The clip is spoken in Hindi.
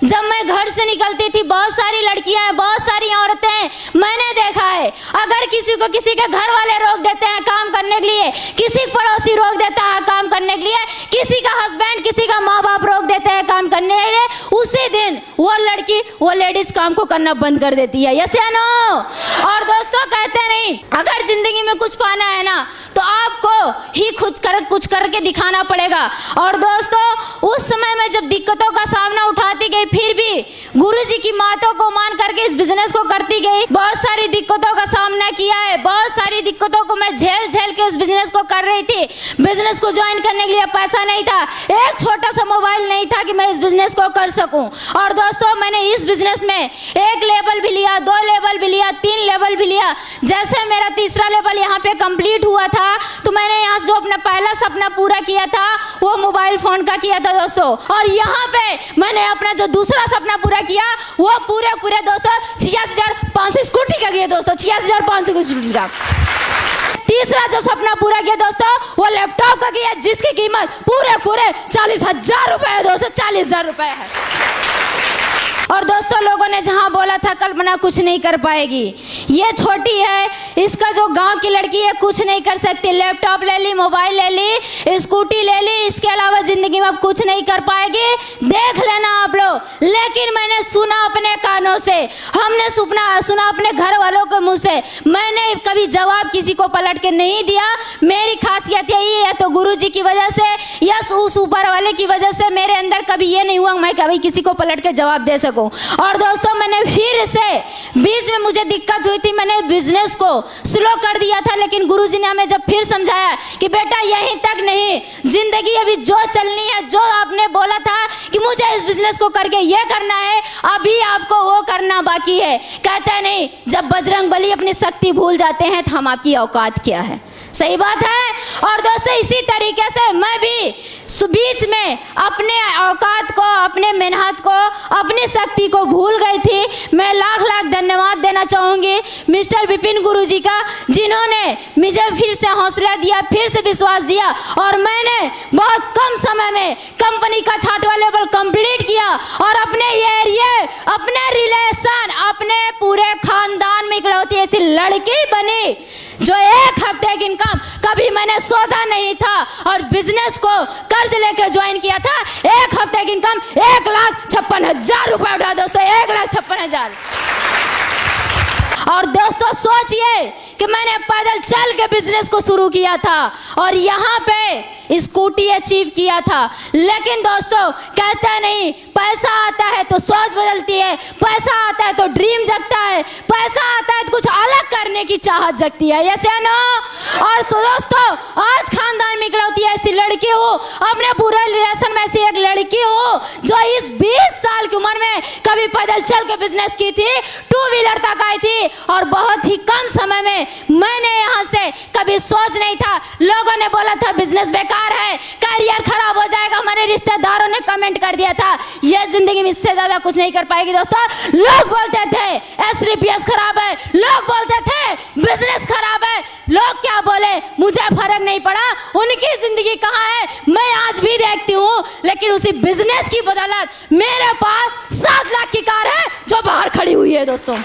जब मैं घर से निकलती थी, बहुत सारी लड़कियां, बहुत सारी औरतें मैंने देखा है, अगर किसी को किसी के घर वाले रोक देते हैं काम करने के लिए, किसी पड़ोसी रोक देता है काम करने के लिए, किसी का हस्बैंड, किसी का माँ बाप रोक देते हैं काम करने के लिए, उसी दिन वो लड़की, वो लेडीज काम को करना बंद कर देती है। यस या नो? और दोस्तों कहते नहीं, अगर जिंदगी में कुछ पाना है ना तो आपको ही कुछ करके दिखाना पड़ेगा। और दोस्तों उस समय में जब दिक्कतों का सामना उठाती गई, फिर भी गुरुजी की बातों को मान करके इस बिजनेस को करती गई। बहुत सारी दिक्कतों का सामना किया है, बहुत सारी दिक्कतों को मैं झेल के इस बिजनेस को कर रही थी। बिजनेस को ज्वाइन करने के लिए पैसा नहीं था, एक छोटा सा मोबाइल नहीं था कि मैं इस बिजनेस को कर सकूं। और दोस्तों मैंने इस बिजनेस में 1 लेवल भी लिया, 2 लेवल भी लिया, 3 लेवल भी लिया। जैसे मेरा तीसरा लेवल यहाँ पे कंप्लीट हुआ था तो मैंने यहाँ जो अपना पहला सपना पूरा किया था वो मोबाइल फोन का किया था दोस्तों। और यहाँ पे मैंने अपना जो दूसरा सपना पूरा किया वो पूरे दोस्तों 86,500 स्कूटी का किया दोस्तों, 86,500 की स्कूटी का। तीसरा जो सपना पूरा किया दोस्तों वो लैपटॉप का किया, जिसकी कीमत पूरे 40,000 रुपए है दोस्तों, 40,000 रुपए है। और दोस्तों लोगों ने जहां बोला था कल्पना कुछ नहीं कर पाएगी, ये छोटी है, इसका जो गांव की लड़की है कुछ नहीं कर सकती, लैपटॉप ले ली, मोबाइल ले ली, स्कूटी ले ली, इसके अलावा जिंदगी में अब कुछ नहीं कर पाएगी, देख लेना आप लोग। लेकिन मैंने सुना अपने कानों से, हमने सुना अपने घर वालों के मुंह से, मैंने कभी जवाब किसी को पलट के नहीं दिया। मेरी खासियत यही है, तो गुरुजी की वजह से या उस ऊपर वाले की वजह से मेरे अंदर कभी ये नहीं हुआ मैं कभी किसी को पलट के जवाब दे सकूं। और दोस्तों मैंने फिर से बीच में मुझे दिक्कत हुई थी, मैंने बिजनेस को स्लो कर दिया था, लेकिन गुरुजी ने हमें जब फिर समझाया कि बेटा यहीं तक नहीं, जिंदगी अभी जो चलनी है, जो आपने बोला था कि मुझे इस बिजनेस को करके ये करना है, अभी आपको वो करना बाकी है। कहते नहीं, जब बजरंग बली अपनी शक्ति भूल जाते हैं तो हम आपकी औकात क्या है। सही बात है। और दोस्तों इसी तरीके से मैं भी बीच में अपने औकात को, अपने मेहनत को, अपनी शक्ति को भूल गई थी। मैं लाख धन्यवाद देना चाहूंगी मिस्टर विपिन गुरुजी का, जिन्होंने मुझे फिर से हौसला दिया, फिर से विश्वास दिया, और मैंने बहुत कम समय में कंपनी का 6वां लेवल कंप्लीट किया और अपने एरिया, अपने रिलेशन, अपने पूरे खानदान में इकलौती ऐसी लड़की बनी जो 1 हफ्ते की इनकम कभी मैंने सोचा नहीं था, और बिजनेस को कर्ज लेकर ज्वाइन किया था। 1 हफ्ते की इनकम 1,56,000 रुपए उठा दोस्तों, 1,56,000। और दोस्तों सोचिए कि मैंने पैदल चल के बिजनेस को शुरू किया था और यहाँ पे स्कूटी अचीव किया था। लेकिन दोस्तों कहते नहीं, पैसा आता है तो सोच बदलती है, पैसा आता है तो ड्रीम जगता है, पैसा आता है तो कुछ अलग करने की चाहत जगती है। यस या नो? और दोस्तों आज खानदान में इकलौती ऐसी लड़की हो, अपने पूरे रिलेशन में ऐसी एक लड़की हो जो इस 20 साल की उम्र में कभी पैदल चल के बिजनेस की थी, 2 व्हीलर तक आई थी, और बहुत ही कम समय में मैंने यहाँ से कभी सोच नहीं था। लोगों ने बोला था बिजनेस बेकार है, करियर खराब हो जाएगा, हमारे रिश्तेदारों ने कमेंट कर दिया था ये जिंदगी में इससे ज्यादा कुछ नहीं कर पाएगी। दोस्तों लोग बोलते थे SRPS खराब है, लोग बोलते थे बिजनेस खराब है, लोग क्या बोले मुझे फर्क नहीं पड़ा, उनकी जिंदगी कहाँ है मैं आज भी देखती हूँ। लेकिन उसी बिजनेस की बदौलत मेरे पास 7 लाख की कार है जो बाहर खड़ी हुई है दोस्तों।